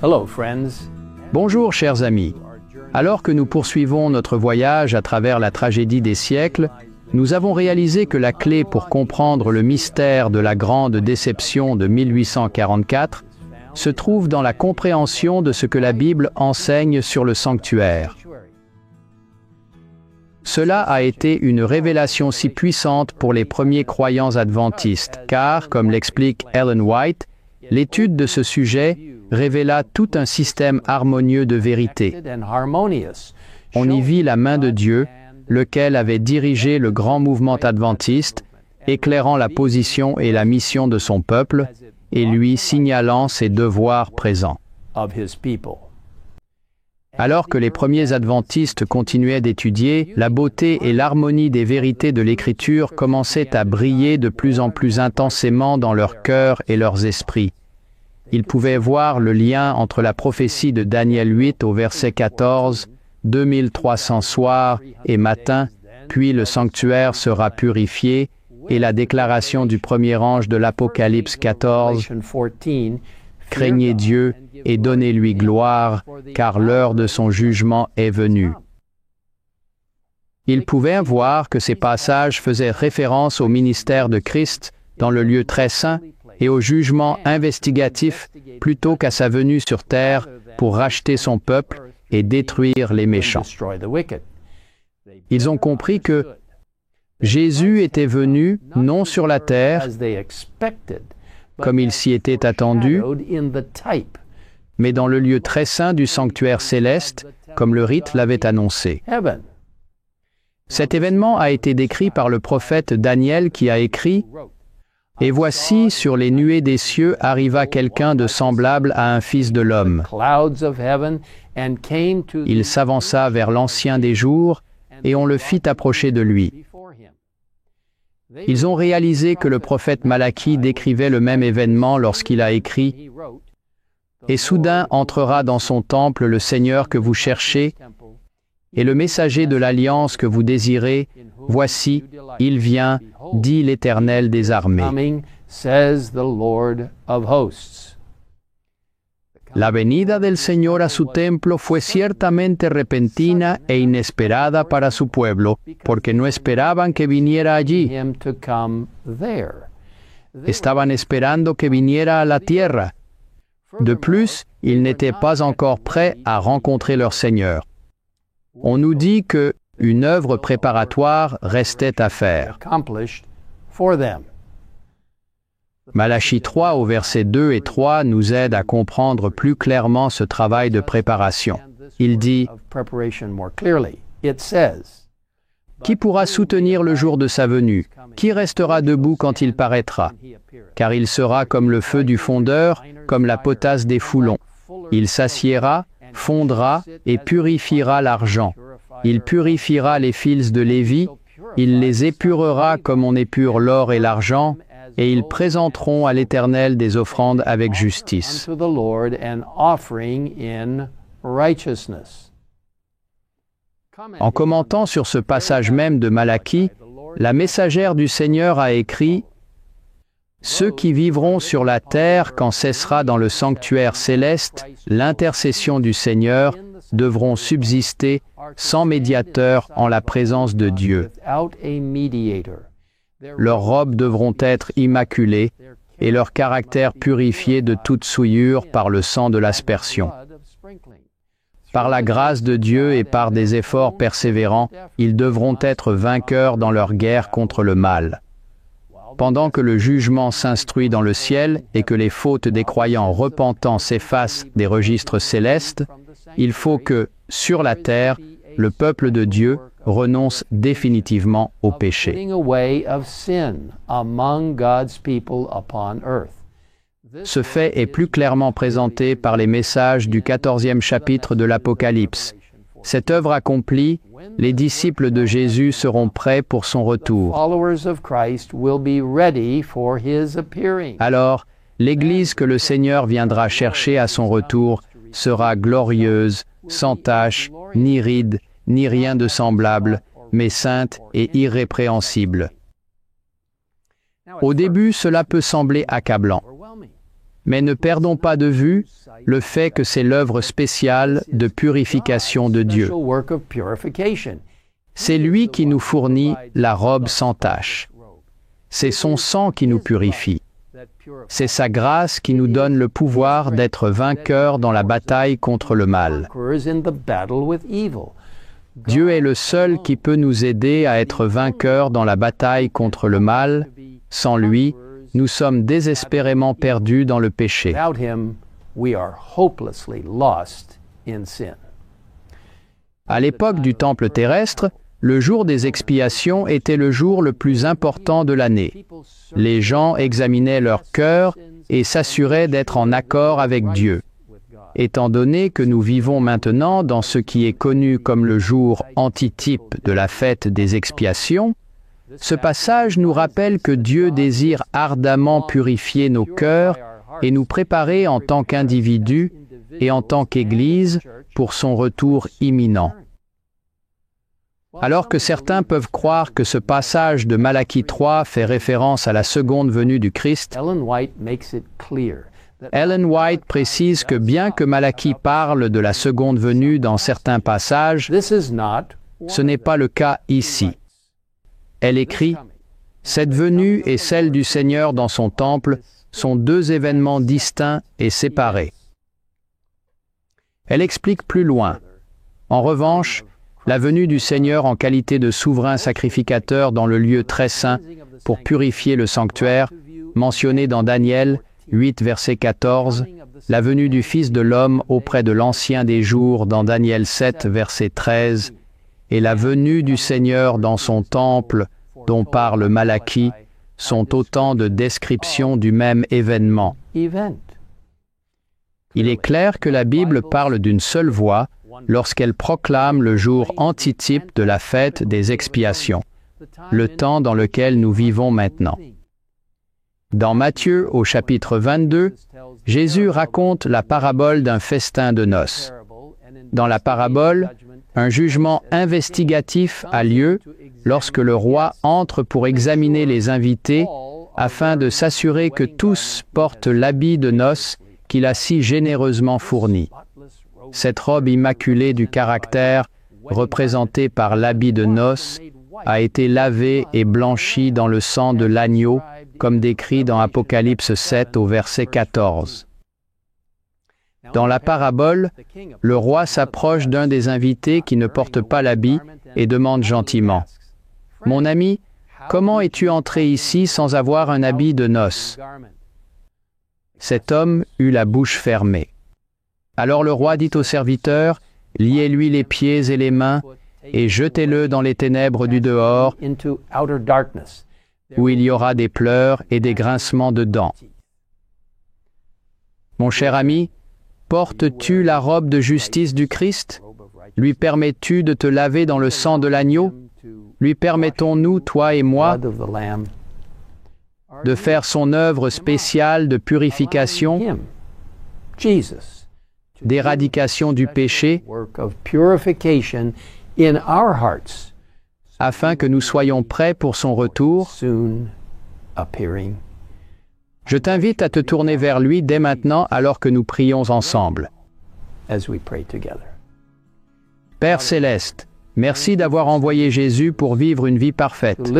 Hello, friends. Bonjour chers amis. Alors que nous poursuivons notre voyage à travers la tragédie des siècles, nous avons réalisé que la clé pour comprendre le mystère de la grande déception de 1844 se trouve dans la compréhension de ce que la Bible enseigne sur le sanctuaire. Cela a été une révélation si puissante pour les premiers croyants adventistes, car, comme l'explique Ellen White, l'étude de ce sujet révéla tout un système harmonieux de vérité. On y vit la main de Dieu, lequel avait dirigé le grand mouvement adventiste, éclairant la position et la mission de son peuple, et lui signalant ses devoirs présents. Alors que les premiers adventistes continuaient d'étudier, la beauté et l'harmonie des vérités de l'Écriture commençaient à briller de plus en plus intensément dans leurs cœurs et leurs esprits. Ils pouvaient voir le lien entre la prophétie de Daniel 8 au verset 14, 2300 soirs et matins, puis le sanctuaire sera purifié, et la déclaration du premier ange de l'Apocalypse 14, « Craignez Dieu et donnez-lui gloire, car l'heure de son jugement est venue. » Ils pouvaient voir que ces passages faisaient référence au ministère de Christ dans le lieu très saint et au jugement investigatif plutôt qu'à sa venue sur terre pour racheter son peuple et détruire les méchants. Ils ont compris que Jésus était venu non sur la terre, comme il s'y était attendu, mais dans le lieu très saint du sanctuaire céleste, comme le rite l'avait annoncé. Cet événement a été décrit par le prophète Daniel qui a écrit « Et voici, sur les nuées des cieux arriva quelqu'un de semblable à un fils de l'homme. Il s'avança vers l'Ancien des jours, et on le fit approcher de lui. » Ils ont réalisé que le prophète Malachie décrivait le même événement lorsqu'il a écrit « Et soudain entrera dans son temple le Seigneur que vous cherchez, et le messager de l'alliance que vous désirez, voici, il vient, dit l'Éternel des armées. » La venida del Señor a su templo fue ciertamente repentina e inesperada para su pueblo, porque no esperaban que viniera allí. Estaban esperando que viniera a la tierra. De plus, ils n'étaient pas encore prêts à rencontrer leur Seigneur. On nous dit qu'une œuvre préparatoire restait à faire. Malachie 3 au verset 2 et 3 nous aide à comprendre plus clairement ce travail de préparation. Il dit « Qui pourra soutenir le jour de sa venue? Qui restera debout quand il paraîtra? Car il sera comme le feu du fondeur, comme la potasse des foulons. Il s'assiera, fondra et purifiera l'argent. Il purifiera les fils de Lévi, il les épurera comme on épure l'or et l'argent, et ils présenteront à l'Éternel des offrandes avec justice. » En commentant sur ce passage même de Malachie, la messagère du Seigneur a écrit « Ceux qui vivront sur la terre quand cessera dans le sanctuaire céleste l'intercession du Seigneur devront subsister sans médiateur en la présence de Dieu. Leurs robes devront être immaculées et leur caractère purifié de toute souillure par le sang de l'aspersion. Par la grâce de Dieu et par des efforts persévérants, ils devront être vainqueurs dans leur guerre contre le mal. Pendant que le jugement s'instruit dans le ciel et que les fautes des croyants repentants s'effacent des registres célestes, il faut que, sur la terre, le peuple de Dieu renonce définitivement au péché. Ce fait est plus clairement présenté par les messages du 14e chapitre de l'Apocalypse. Cette œuvre accomplie, les disciples de Jésus seront prêts pour son retour. Alors, l'Église que le Seigneur viendra chercher à son retour sera glorieuse, sans tache, ni ride, ni rien de semblable, mais sainte et irrépréhensible. Au début, cela peut sembler accablant. Mais ne perdons pas de vue le fait que c'est l'œuvre spéciale de purification de Dieu. C'est lui qui nous fournit la robe sans tache. C'est son sang qui nous purifie. C'est sa grâce qui nous donne le pouvoir d'être vainqueurs dans la bataille contre le mal. Dieu est le seul qui peut nous aider à être vainqueurs dans la bataille contre le mal. Sans lui, nous sommes désespérément perdus dans le péché. À l'époque du temple terrestre, le jour des expiations était le jour le plus important de l'année. Les gens examinaient leur cœur et s'assuraient d'être en accord avec Dieu. Étant donné que nous vivons maintenant dans ce qui est connu comme le jour antitype de la fête des expiations, ce passage nous rappelle que Dieu désire ardemment purifier nos cœurs et nous préparer en tant qu'individus et en tant qu'Église pour son retour imminent. Alors que certains peuvent croire que ce passage de Malachie 3 fait référence à la seconde venue du Christ, Ellen White précise que bien que Malachie parle de la seconde venue dans certains passages, ce n'est pas le cas ici. Elle écrit « Cette venue et celle du Seigneur dans son temple sont deux événements distincts et séparés. » Elle explique plus loin. En revanche, la venue du Seigneur en qualité de souverain sacrificateur dans le lieu très saint pour purifier le sanctuaire, mentionné dans Daniel 8, verset 14, la venue du Fils de l'homme auprès de l'Ancien des jours dans Daniel 7, verset 13, et la venue du Seigneur dans son temple, dont parle Malachie, sont autant de descriptions du même événement. Il est clair que la Bible parle d'une seule voix lorsqu'elle proclame le jour antitype de la fête des expiations, le temps dans lequel nous vivons maintenant. Dans Matthieu, au chapitre 22, Jésus raconte la parabole d'un festin de noces. Dans la parabole, un jugement investigatif a lieu lorsque le roi entre pour examiner les invités afin de s'assurer que tous portent l'habit de noces qu'il a si généreusement fourni. Cette robe immaculée du caractère, représentée par l'habit de noces, a été lavée et blanchie dans le sang de l'agneau, comme décrit dans Apocalypse 7 au verset 14. Dans la parabole, le roi s'approche d'un des invités qui ne porte pas l'habit et demande gentiment « Mon ami, comment es-tu entré ici sans avoir un habit de noces ?» Cet homme eut la bouche fermée. Alors le roi dit au serviteur, « Liez-lui les pieds et les mains, et jetez-le dans les ténèbres du dehors, où il y aura des pleurs et des grincements de dents. » Mon cher ami, portes-tu la robe de justice du Christ? Lui permets-tu de te laver dans le sang de l'agneau? Lui permettons-nous, toi et moi, de faire son œuvre spéciale de purification, d'éradication du péché, afin que nous soyons prêts pour son retour? Je t'invite à te tourner vers lui dès maintenant alors que nous prions ensemble. Père céleste, merci d'avoir envoyé Jésus pour vivre une vie parfaite,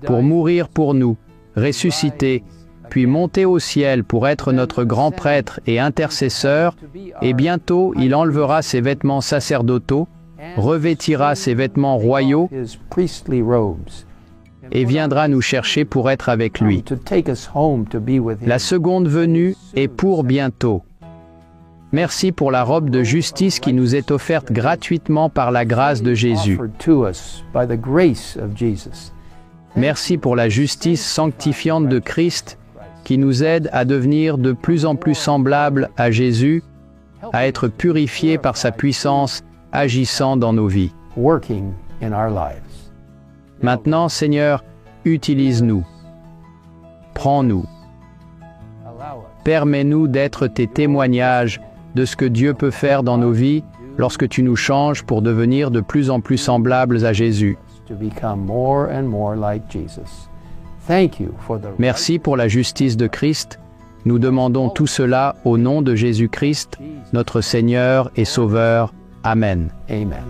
pour mourir pour nous, ressusciter, puis monter au ciel pour être notre grand prêtre et intercesseur, et bientôt il enlevera ses vêtements sacerdotaux, revêtira ses vêtements royaux et viendra nous chercher pour être avec lui. La seconde venue est pour bientôt. Merci pour la robe de justice qui nous est offerte gratuitement par la grâce de Jésus. Merci pour la justice sanctifiante de Christ qui nous aide à devenir de plus en plus semblables à Jésus, à être purifiés par sa puissance agissant dans nos vies. Maintenant, Seigneur, utilise-nous. Prends-nous. Permets-nous d'être tes témoignages de ce que Dieu peut faire dans nos vies lorsque tu nous changes pour devenir de plus en plus semblables à Jésus. Merci pour la justice de Christ Nous demandons tout cela au nom de Jésus-Christ, notre Seigneur et Sauveur. Amen. Amen.